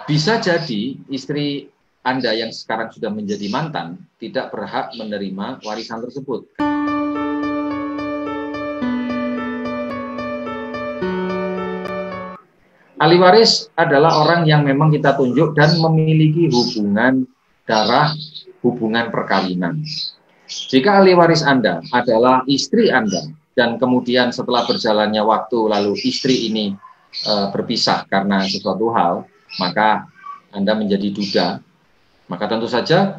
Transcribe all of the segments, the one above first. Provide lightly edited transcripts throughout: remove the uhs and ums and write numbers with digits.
Bisa jadi istri Anda yang sekarang sudah menjadi mantan tidak berhak menerima warisan tersebut. Ahli waris adalah orang yang memang kita tunjuk dan memiliki hubungan darah, hubungan perkawinan. Jika ahli waris Anda adalah istri Anda, dan kemudian setelah berjalannya waktu lalu istri ini berpisah karena sesuatu hal, maka Anda menjadi duda, maka tentu saja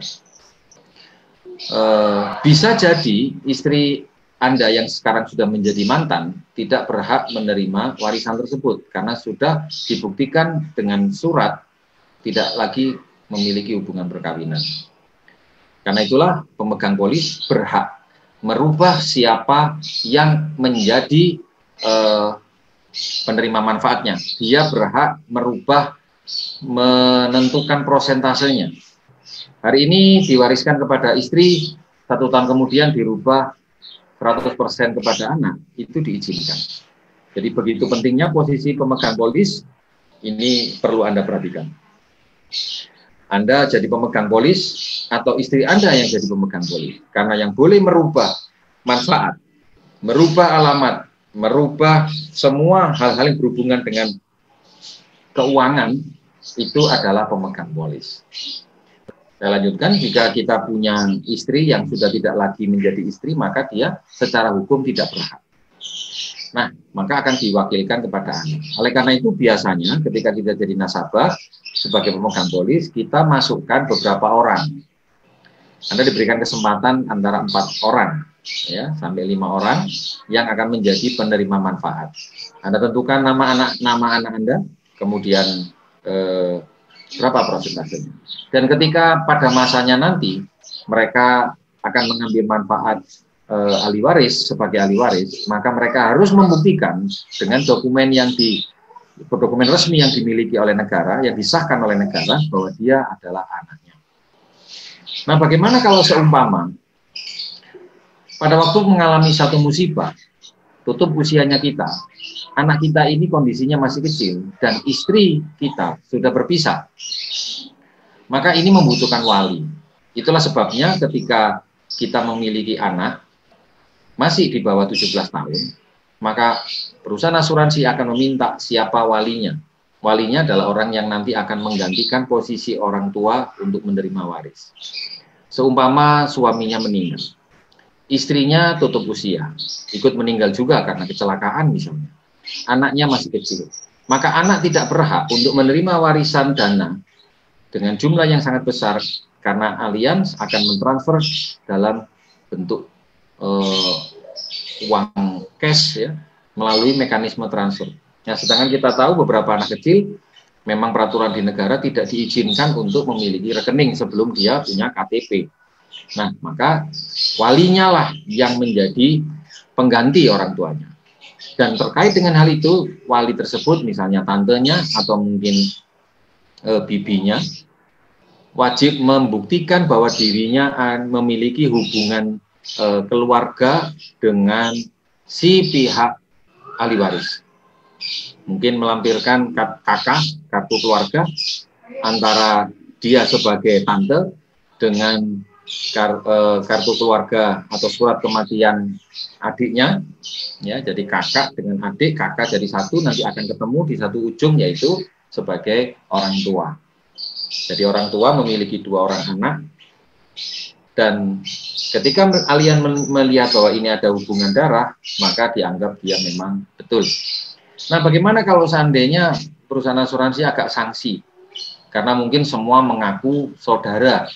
bisa jadi istri Anda yang sekarang sudah menjadi mantan tidak berhak menerima warisan tersebut karena sudah dibuktikan dengan surat tidak lagi memiliki hubungan perkawinan. Karena itulah pemegang polis berhak merubah siapa yang menjadi penerima manfaatnya. Dia berhak merubah, menentukan prosentasenya. Hari ini diwariskan kepada istri, 1 tahun kemudian dirubah 100% kepada anak, itu diizinkan. Jadi begitu pentingnya posisi pemegang polis, ini perlu Anda perhatikan. Anda jadi pemegang polis atau istri Anda yang jadi pemegang polis. Karena yang boleh merubah manfaat, merubah alamat, merubah semua hal-hal yang berhubungan dengan keuangan, itu adalah pemegang polis. Saya lanjutkan, jika kita punya istri yang sudah tidak lagi menjadi istri, maka dia secara hukum tidak berhak. Nah, maka akan diwakilkan kepada anak. Oleh karena itu biasanya ketika kita jadi nasabah sebagai pemegang polis, kita masukkan beberapa orang. Anda diberikan kesempatan antara 4 orang, ya, sampai 5 orang yang akan menjadi penerima manfaat. Anda tentukan nama anak Anda, kemudian berapa prosentasenya. Dan ketika pada masanya nanti mereka akan mengambil manfaat ahli waris sebagai ahli waris, maka mereka harus membuktikan dengan dokumen resmi yang dimiliki oleh negara, yang disahkan oleh negara bahwa dia adalah anaknya. Nah, bagaimana kalau seumpama pada waktu mengalami satu musibah, tutup usianya kita, anak kita ini kondisinya masih kecil dan istri kita sudah berpisah, maka ini membutuhkan wali. Itulah sebabnya ketika kita memiliki anak masih di bawah 17 tahun, maka perusahaan asuransi akan meminta siapa walinya. Walinya adalah orang yang nanti akan menggantikan posisi orang tua untuk menerima waris. Seumpama suaminya meninggal, istrinya tutup usia, ikut meninggal juga karena kecelakaan misalnya, anaknya masih kecil, maka anak tidak berhak untuk menerima warisan dana dengan jumlah yang sangat besar karena Allianz akan mentransfer dalam bentuk uang cash, ya, melalui mekanisme transfer. Nah, sedangkan kita tahu beberapa anak kecil memang peraturan di negara tidak diizinkan untuk memiliki rekening sebelum dia punya KTP. Nah, maka walinya lah yang menjadi pengganti orang tuanya. Dan terkait dengan hal itu, wali tersebut misalnya tantenya atau mungkin bibinya wajib membuktikan bahwa dirinya memiliki hubungan keluarga dengan si pihak ahli waris. Mungkin melampirkan kartu keluarga antara dia sebagai tante dengan kartu keluarga atau surat kematian adiknya, ya, jadi kakak dengan adik, kakak jadi satu, nanti akan ketemu di satu ujung yaitu sebagai orang tua. Jadi orang tua memiliki 2 orang anak, dan ketika kalian melihat bahwa ini ada hubungan darah, maka dianggap dia memang betul. Nah, bagaimana kalau seandainya perusahaan asuransi agak sanksi karena mungkin semua mengaku saudara?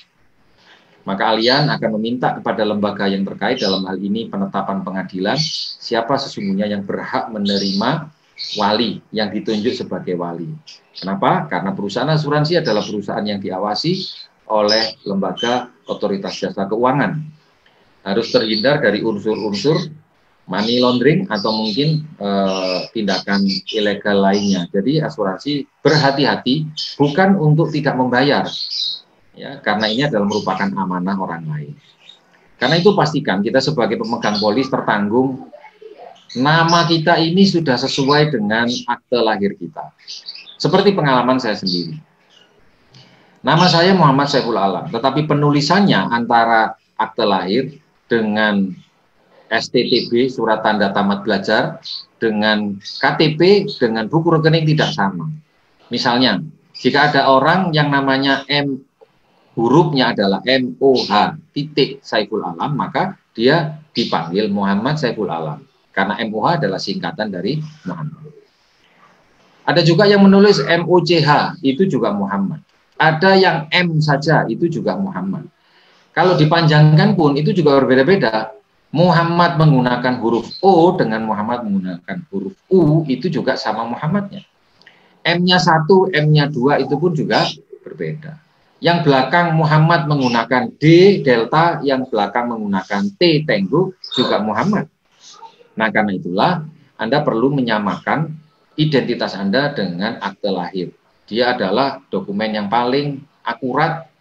Maka kalian akan meminta kepada lembaga yang terkait, dalam hal ini penetapan pengadilan, siapa sesungguhnya yang berhak menerima wali, yang ditunjuk sebagai wali. Kenapa? Karena perusahaan asuransi adalah perusahaan yang diawasi oleh lembaga otoritas jasa keuangan. Harus terhindar dari unsur-unsur money laundering atau mungkin tindakan ilegal lainnya. Jadi asuransi berhati-hati, bukan untuk tidak membayar, ya, karena ini adalah merupakan amanah orang lain. Karena itu pastikan kita sebagai pemegang polis tertanggung, nama kita ini sudah sesuai dengan akte lahir kita. Seperti pengalaman saya sendiri. Nama saya Muhammad Saiful Alam, tetapi penulisannya antara akte lahir dengan STTB, surat tanda tamat belajar, dengan KTP, dengan buku rekening tidak sama. Misalnya, jika ada orang yang namanya M, hurufnya adalah MOH titik Saiful Alam, maka dia dipanggil Muhammad Saiful Alam. Karena MOH adalah singkatan dari Muhammad. Ada juga yang menulis MOCH, itu juga Muhammad. Ada yang M saja, itu juga Muhammad. Kalau dipanjangkan pun itu juga berbeda-beda. Muhammad menggunakan huruf O dengan Muhammad menggunakan huruf U, itu juga sama Muhammadnya. M-nya 1, M-nya 2 itu pun juga berbeda. Yang belakang Muhammad menggunakan D, delta, yang belakang menggunakan T, Tango, juga Muhammad. Nah, karena itulah Anda perlu menyamakan identitas Anda dengan akte lahir. Dia adalah dokumen yang paling akurat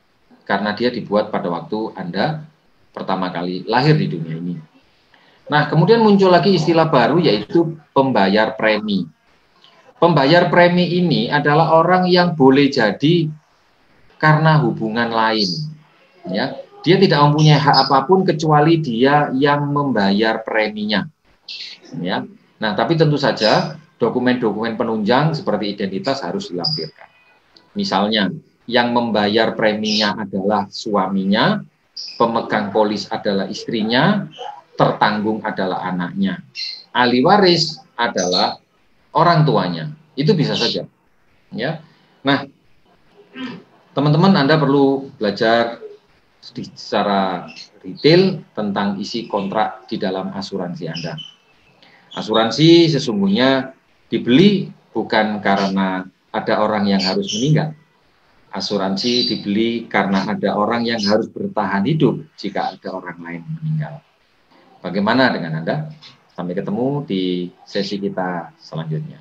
karena dia dibuat pada waktu Anda pertama kali lahir di dunia ini. Nah, kemudian muncul lagi istilah baru yaitu pembayar premi. Pembayar premi ini adalah orang yang boleh jadi karena hubungan lain. Ya, dia tidak mempunyai hak apapun kecuali dia yang membayar preminya. Ya. Nah, tapi tentu saja dokumen-dokumen penunjang seperti identitas harus dilampirkan. Misalnya, yang membayar preminya adalah suaminya, pemegang polis adalah istrinya, tertanggung adalah anaknya, ahli waris adalah orang tuanya. Itu bisa saja. Ya. Nah, teman-teman Anda perlu belajar secara detail tentang isi kontrak di dalam asuransi Anda. Asuransi sesungguhnya dibeli bukan karena ada orang yang harus meninggal. Asuransi dibeli karena ada orang yang harus bertahan hidup jika ada orang lain meninggal. Bagaimana dengan Anda? Sampai ketemu di sesi kita selanjutnya.